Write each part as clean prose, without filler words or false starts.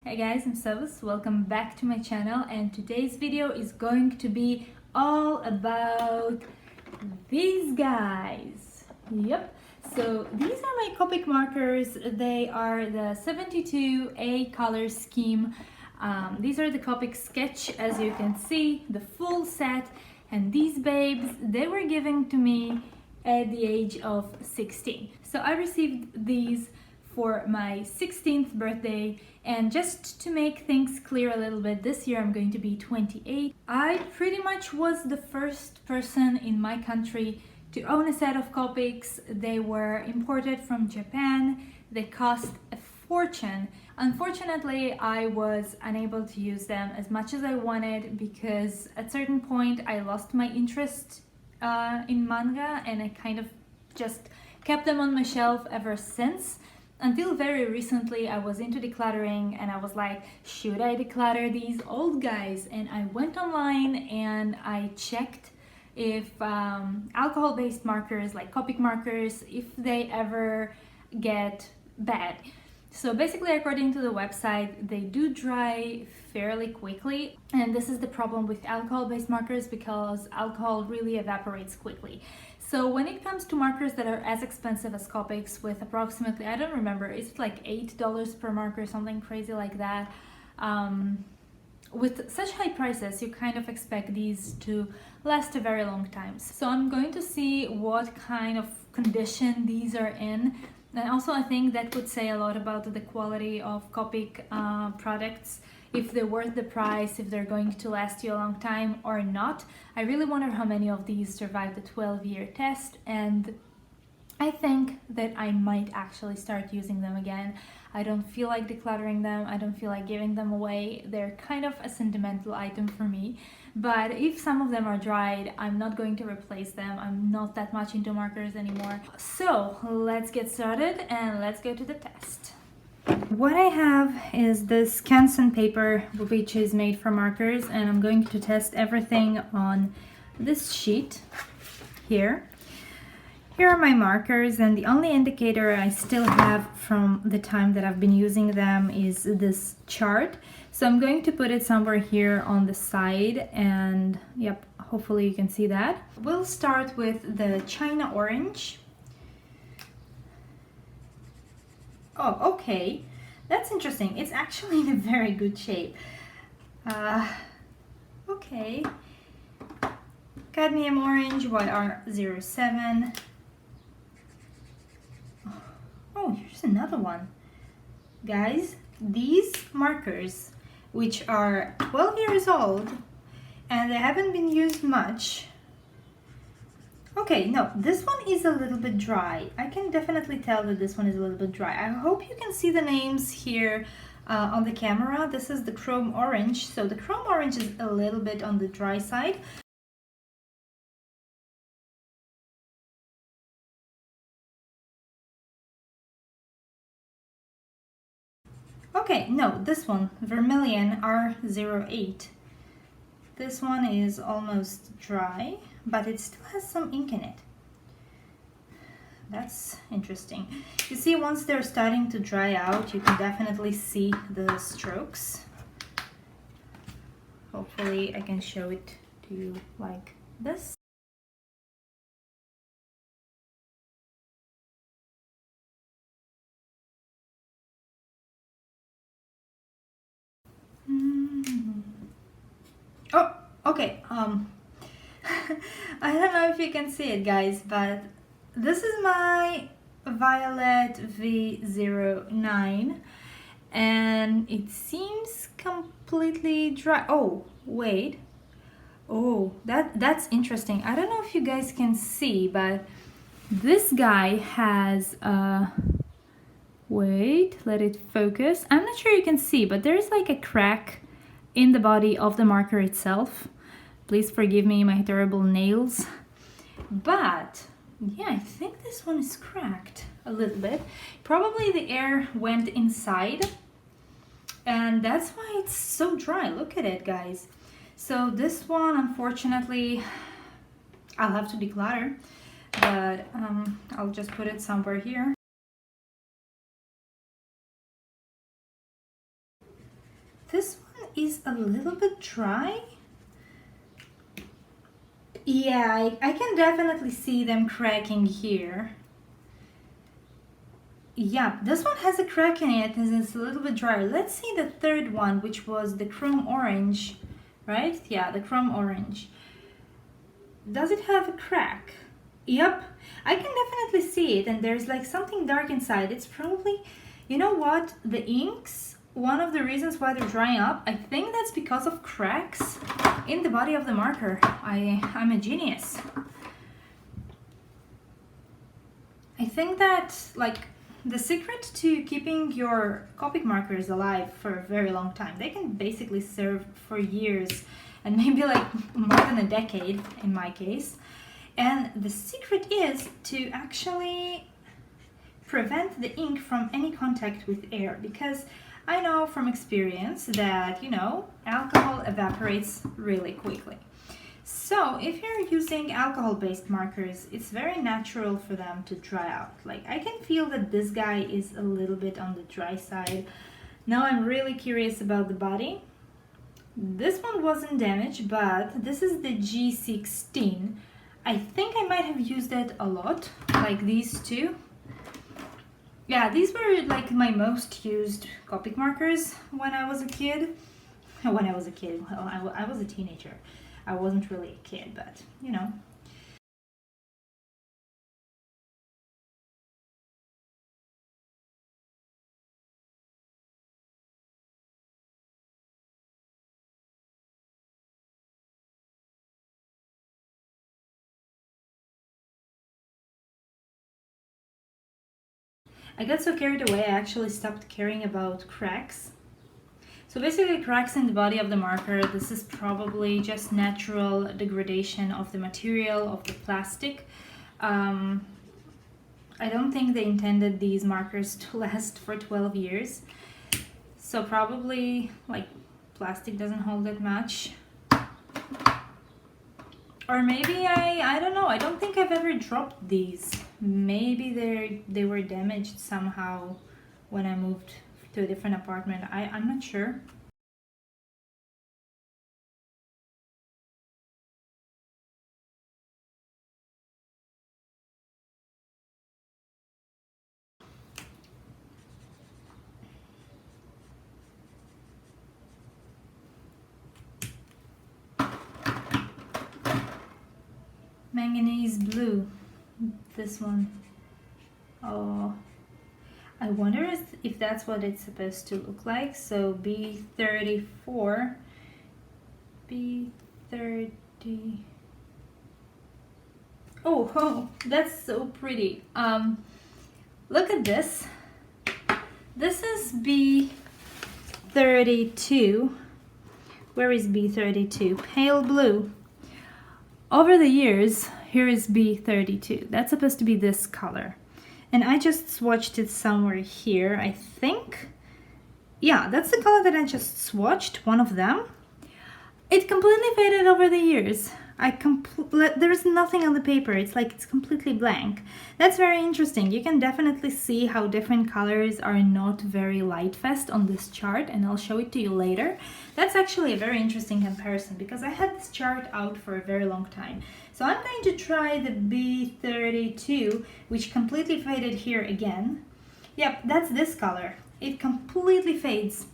Hey guys, I'm SovuS. Welcome back to my channel, and today's video is going to be all about these guys. Yep. So these are my Copic markers. They are the 72A color scheme. These are the Copic sketch, as you can see, the full set. And these babes, they were given to me at the age of 16. So I received these for my 16th birthday, and just to make things clear a little bit, this year I'm going to be 28. I pretty much was the first person in my country to own a set of Copics. They were imported from Japan. They cost a fortune. Unfortunately, I was unable to use them as much as I wanted because at a certain point I lost my interest in manga, and I kind of just kept them on my shelf ever since. Until very recently, I was into decluttering and I was like, should I declutter these old guys? And I went online and I checked if alcohol-based markers like Copic markers, if they ever get bad. So basically, according to the website, they do dry fairly quickly, and this is the problem with alcohol-based markers because alcohol really evaporates quickly. So when it comes to markers that are as expensive as Copics, with approximately, I don't remember, is it like $8 per marker, something crazy like that? With such high prices, you kind of expect these to last a very long time. So I'm going to see what kind of condition these are in. And also I think that could say a lot about the quality of Copic products, if they're worth the price, if they're going to last you a long time or not. I really wonder how many of these survived the 12-year test, and I think that I might actually start using them again. I don't feel like decluttering them, I don't feel like giving them away. They're kind of a sentimental item for me, but if some of them are dried, I'm not going to replace them. I'm not that much into markers anymore. So let's get started and let's go to the test. What I have is this Canson paper, which is made for markers, and I'm going to test everything on this sheet here. Here are my markers, and the only indicator I still have from the time that I've been using them is this chart. So I'm going to put it somewhere here on the side, and yep, hopefully you can see that. We'll start with the China Orange. Oh, okay, that's interesting. It's actually in a very good shape. Okay. Cadmium Orange, YR07. Oh, here's another one. Guys, these markers, which are 12 years old and they haven't been used much. Okay, no, this one is a little bit dry. I can definitely tell that this one is a little bit dry. I hope you can see the names here on the camera. This is the Chrome Orange. So the Chrome Orange is a little bit on the dry side. Okay, no, this one, Vermilion R08. This one is almost dry, but it still has some ink in it. That's interesting. You see, once they're starting to dry out, you can definitely see the strokes. Hopefully I can show it to you like this. Oh, okay. I don't know if you can see it, guys, but this is my Violet V09, and it seems completely dry. Oh, wait. Oh, that's interesting. I don't know if you guys can see, but this guy has wait, let it focus. I'm not sure you can see, but there's like a crack in the body of the marker itself. Please forgive me my terrible nails. But yeah, I think this one is cracked a little bit. Probably the air went inside, and that's why it's so dry. Look at it, guys. So this one, unfortunately, I'll have to declutter, but I'll just put it somewhere here. This one is a little bit dry. Yeah, I can definitely see them cracking here. Yeah, this one has a crack in it and it's a little bit drier. Let's see the third one, which was the chrome orange, right? Yeah, the chrome orange. Does it have a crack? Yep, I can definitely see it, and there's like something dark inside. It's probably, you know what, the inks, one of the reasons why they're drying up, I think that's because of cracks in the body of the marker. I'm a genius. I think that, like, the secret to keeping your Copic markers alive for a very long time, they can basically serve for years and maybe like more than a decade in my case. And the secret is to actually prevent the ink from any contact with air, because I know from experience that, you know, alcohol evaporates really quickly. So if you're using alcohol-based markers, it's very natural for them to dry out. Like, I can feel that this guy is a little bit on the dry side. Now I'm really curious about the body. This one wasn't damaged, but this is the G16. I think I might have used it a lot, like these two. Yeah, these were like my most used Copic markers when I was a kid. When I was a kid, well, I was a teenager. I wasn't really a kid, but you know. I got so carried away, I actually stopped caring about cracks. So basically, cracks in the body of the marker, this is probably just natural degradation of the material, of the plastic. I don't think they intended these markers to last for 12 years. So probably, like, plastic doesn't hold that much. Or maybe I don't know, I don't think I've ever dropped these. Maybe they were damaged somehow when I moved to a different apartment. I'm not sure. Manganese blue, this one. Oh, I wonder if that's what it's supposed to look like. So B34, B30. Oh, that's so pretty. Look at this. This is B32. Where is B32? Pale blue. Over the years, here is B32. That's supposed to be this color. And I just swatched it somewhere here, I think. Yeah, that's the color that I just swatched, one of them. It completely faded over the years. There's nothing on the paper. It's like it's completely blank. That's very interesting. You can definitely see how different colors are not very light fast on this chart, and I'll show it to you later. That's actually a very interesting comparison because I had this chart out for a very long time. So I'm going to try the B32, which completely faded here again. Yep, that's this color. It completely fades.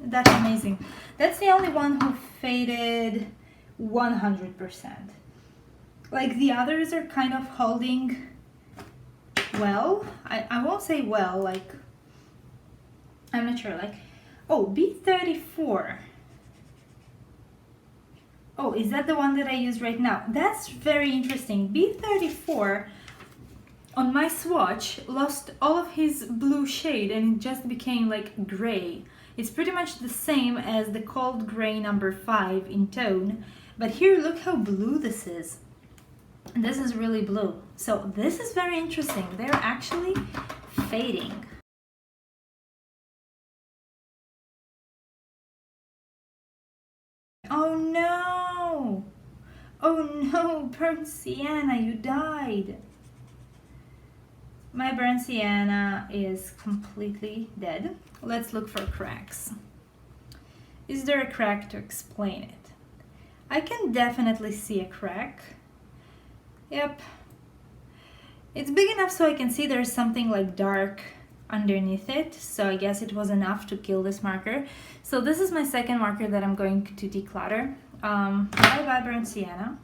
That's amazing. That's the only one who faded 100%. Like, the others are kind of holding well. I won't say well, like, I'm not sure. Like, oh, B34. Oh, is that the one that I use right now? That's very interesting. B34 on my swatch lost all of his blue shade and it just became like gray. It's pretty much the same as the cold gray number 5 in tone, but here look how blue this is. This is really blue. So this is very interesting. They're actually fading. Oh no! Oh no, burnt sienna, you died. My burnt sienna is completely dead. Let's look for cracks. Is there a crack to explain it? I can definitely see a crack. Yep. It's big enough so I can see there's something like dark underneath it, so I guess it was enough to kill this marker. So this is my second marker that I'm going to declutter. Bye burnt sienna.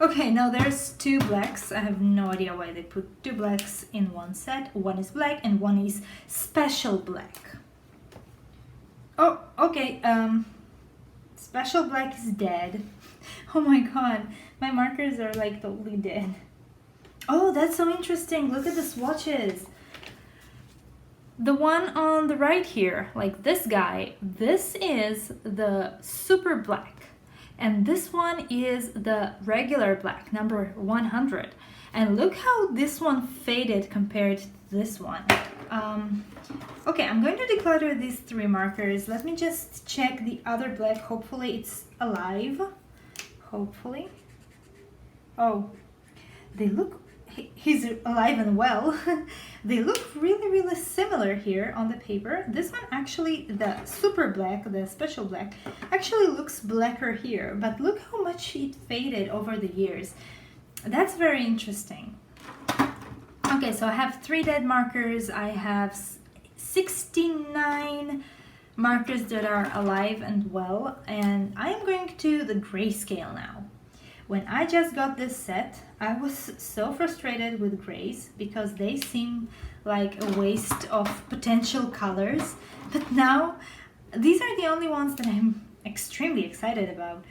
Okay, now there's two blacks. I have no idea why they put two blacks in one set. One is black and one is special black. Oh, okay, special black is dead. Oh my god, my markers are like totally dead. Oh, that's so interesting. Look at the swatches. The one on the right here, like this guy, this is the super black. And this one is the regular black, number 100. And look how this one faded compared to this one. Okay, I'm going to declutter these three markers. Let me just check the other black. Hopefully it's alive. Hopefully. Oh, they look, he's alive and well. They look really similar here on the paper. This one actually, the super black, the special black, actually looks blacker here, but look how much it faded over the years. That's very interesting. Okay, so I have 3 dead markers. I have 69 markers that are alive and well, and I am going to the grayscale now. When I just got this set, I was so frustrated with grays because they seem like a waste of potential colors, but now these are the only ones that I'm extremely excited about.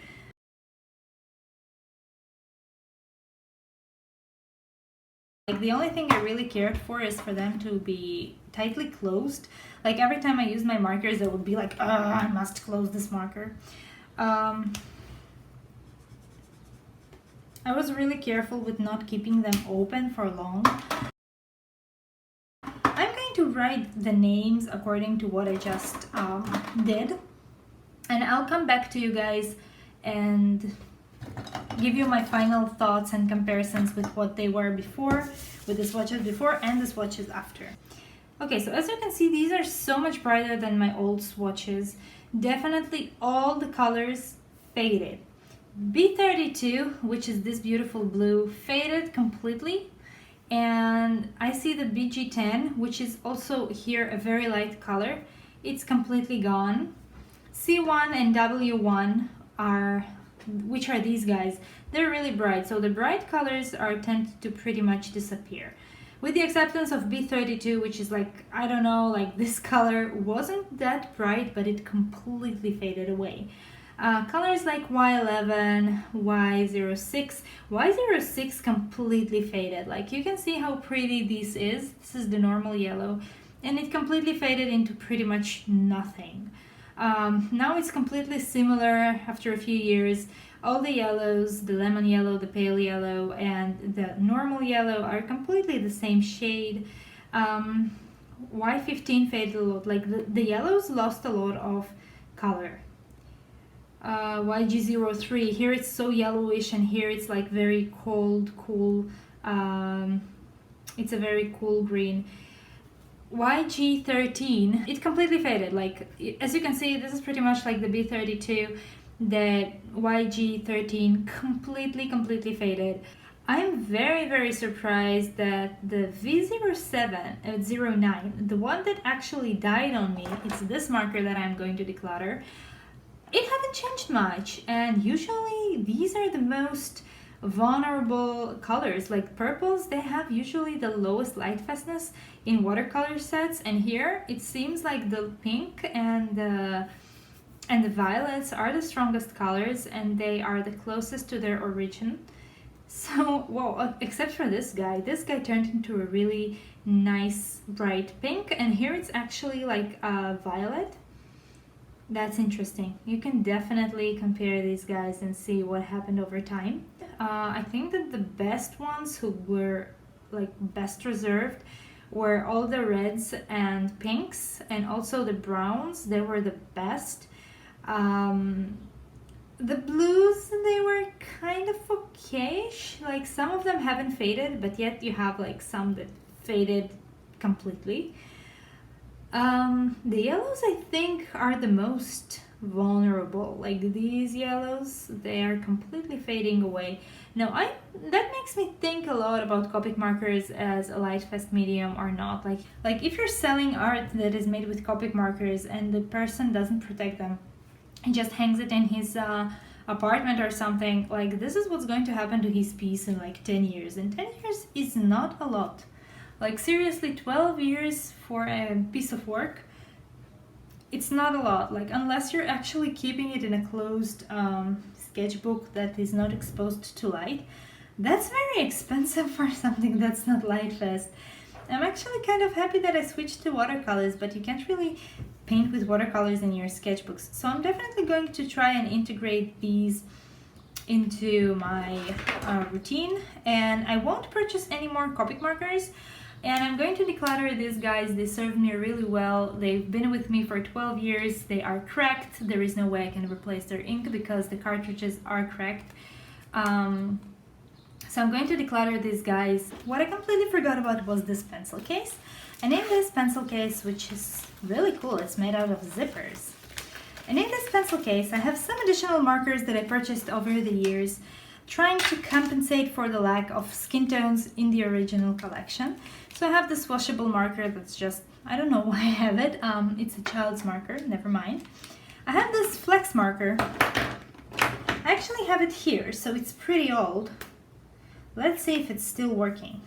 Like the only thing I really cared for is for them to be tightly closed. Like every time I use my markers, I would be like, I must close this marker. I was really careful with not keeping them open for long. I'm going to write the names according to what I just did, and I'll come back to you guys and give you my final thoughts and comparisons with what they were before, with the swatches before and the swatches after. Okay, so as you can see, these are so much brighter than my old swatches. Definitely all the colors faded. B32, which is this beautiful blue, faded completely, and I see the BG10, which is also here a very light color, it's completely gone. C1 and W1 are, which are these guys, they're really bright, so the bright colors tend to pretty much disappear. With the acceptance of B32, which is like, I don't know, like this color wasn't that bright, but it completely faded away. Colors like Y11, Y06, Y06 completely faded. Like you can see how pretty this is. This is the normal yellow, and it completely faded into pretty much nothing. Now it's completely similar after a few years. All the yellows, the lemon yellow, the pale yellow, and the normal yellow are completely the same shade. Y15 faded a lot. Like the yellows lost a lot of color. YG03, here it's so yellowish, and here it's like very cold, cool, it's a very cool green. YG13, it completely faded. Like as you can see, this is pretty much like the B32, that YG13 completely faded. I'm very surprised that the V07 09, the one that actually died on me, it's this marker that I'm going to declutter, it hasn't changed much, and usually these are the most vulnerable colors. Like purples, they have usually the lowest light fastness in watercolor sets, and here it seems like the pink and the violets are the strongest colors, and they are the closest to their origin. So, well, except for this guy turned into a really nice bright pink, and here it's actually like violet. That's interesting. You can definitely compare these guys and see what happened over time. I think that the best ones who were like best reserved were all the reds and pinks, and also the browns. They were the best. The blues, they were kind of okay-ish. Like some of them haven't faded, but yet you have like some that faded completely. The yellows I think are the most vulnerable. Like these yellows, they are completely fading away. Now that makes me think a lot about Copic markers as a light fast medium or not. Like if you're selling art that is made with Copic markers and the person doesn't protect them and just hangs it in his apartment or something, like this is what's going to happen to his piece in like 10 years. And 10 years is not a lot. Like seriously, 12 years for a piece of work, it's not a lot. Like unless you're actually keeping it in a closed sketchbook that is not exposed to light, that's very expensive for something that's not light fast. I'm actually kind of happy that I switched to watercolors, but you can't really paint with watercolors in your sketchbooks. So I'm definitely going to try and integrate these into my routine, and I won't purchase any more Copic markers. And I'm going to declutter these guys. They serve me really well. They've been with me for 12 years. They are cracked. There is no way I can replace their ink because the cartridges are cracked. So I'm going to declutter these guys. What I completely forgot about was this pencil case. I named this pencil case, which is really cool. It's made out of zippers. And in this pencil case, I have some additional markers that I purchased over the years, trying to compensate for the lack of skin tones in the original collection. So I have this washable marker that's just, I don't know why I have it. It's a child's marker, never mind. I have this flex marker. I actually have it here, so it's pretty old. Let's see if it's still working.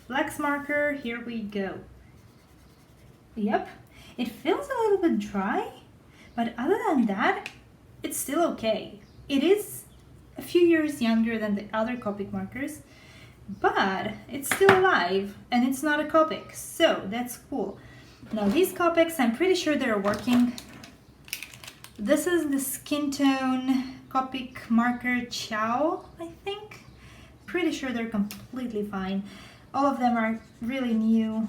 Flex marker, here we go. Yep, it feels a little bit dry, but other than that, it's still okay. It is a few years younger than the other Copic markers, but it's still alive and it's not a Copic, so that's cool. Now these Copics, I'm pretty sure they're working. This is the skin tone Copic marker Chow, I think. Pretty sure they're completely fine. All of them are really new.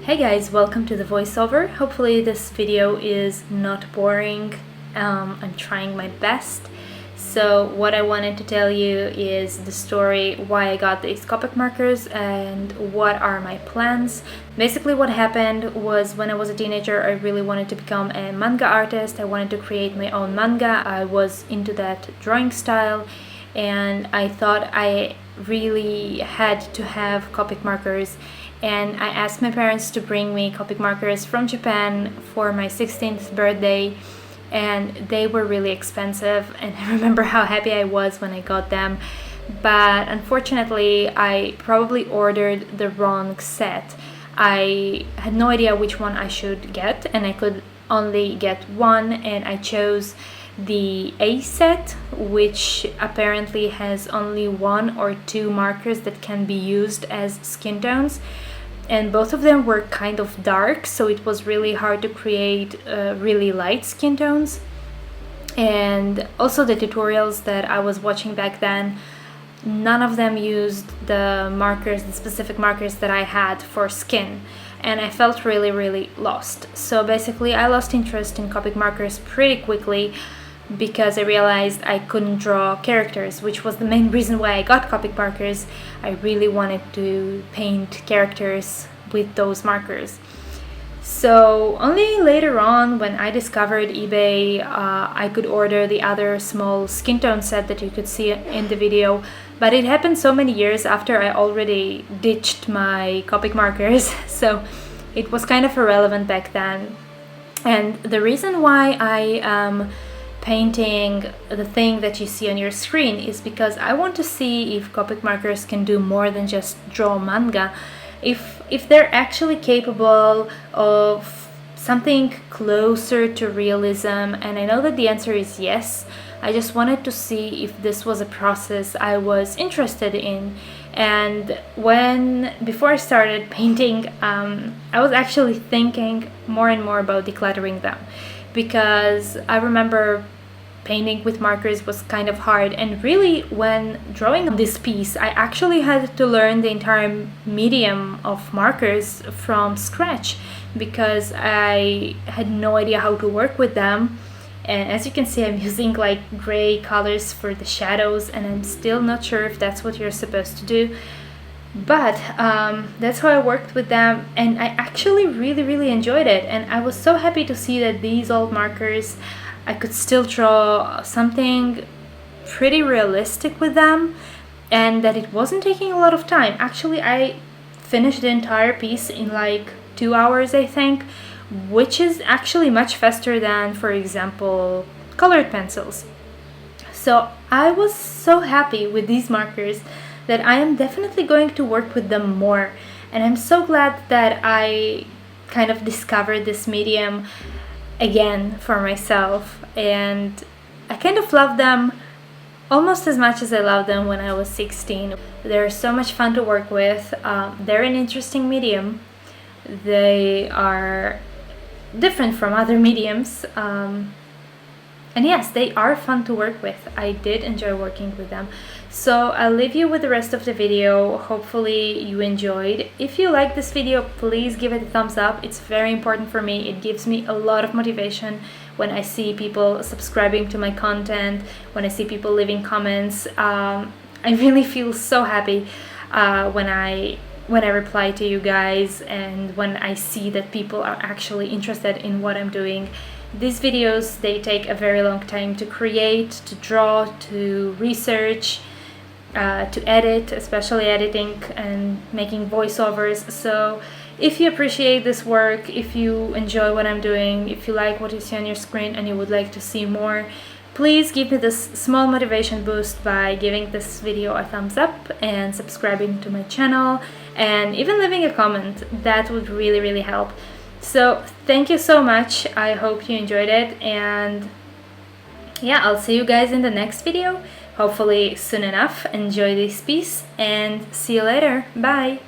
Hey guys, welcome to the voiceover. Hopefully this video is not boring. I'm trying my best. So what I wanted to tell you is the story why I got these Copic markers and what are my plans. Basically what happened was when I was a teenager, I really wanted to become a manga artist. I wanted to create my own manga. I was into that drawing style and I thought I really had to have Copic markers. And I asked my parents to bring me Copic markers from Japan for my 16th birthday, and they were really expensive, and I remember how happy I was when I got them. But unfortunately I probably ordered the wrong set. I had no idea which one I should get, and I could only get one, and I chose the A set, which apparently has only 1 or 2 markers that can be used as skin tones, and both of them were kind of dark, so it was really hard to create really light skin tones. And also the tutorials that I was watching back then, none of them used the markers, the specific markers that I had for skin, and I felt really lost. So basically I lost interest in Copic markers pretty quickly because I realized I couldn't draw characters, which was the main reason why I got Copic markers. I really wanted to paint characters with those markers. So only later on, when I discovered eBay, I could order the other small skin tone set that you could see in the video, but it happened so many years after I already ditched my Copic markers, so it was kind of irrelevant back then. And the reason why I am painting the thing that you see on your screen is because I want to see if Copic markers can do more than just draw manga, if they're actually capable of something closer to realism, and I know that the answer is yes. I just wanted to see if this was a process I was interested in. And before I started painting, I was actually thinking more and more about decluttering them, because I remember painting with markers was kind of hard, and really when drawing this piece I actually had to learn the entire medium of markers from scratch because I had no idea how to work with them. and as you can see, I'm using like gray colors for the shadows, and I'm still not sure if that's what you're supposed to do, but that's how I worked with them, and I actually really enjoyed it. And I was so happy to see that these old markers, I could still draw something pretty realistic with them, and that it wasn't taking a lot of time. Actually, I finished the entire piece in like 2 hours, I think, which is actually much faster than, for example, colored pencils. So I was so happy with these markers that I am definitely going to work with them more, and I'm so glad that I kind of discovered this medium again for myself, and I kind of love them almost as much as I loved them when I was 16. They're so much fun to work with. They're an interesting medium. They are different from other mediums, and yes, they are fun to work with. I did enjoy working with them. So I'll leave you with the rest of the video. Hopefully you enjoyed. If you like this video, please give it a thumbs up. It's very important for me. It gives me a lot of motivation when I see people subscribing to my content, when I see people leaving comments. I really feel so happy when I reply to you guys, and when I see that people are actually interested in what I'm doing. These videos, they take a very long time to create, to draw, to research, to edit, especially editing and making voiceovers. So if you appreciate this work, if you enjoy what I'm doing, if you like what you see on your screen and you would like to see more, please give me this small motivation boost by giving this video a thumbs up and subscribing to my channel, and even leaving a comment. That would really help. So thank you so much. I hope you enjoyed it, and yeah, I'll see you guys in the next video, hopefully soon enough. Enjoy this piece and see you later. Bye!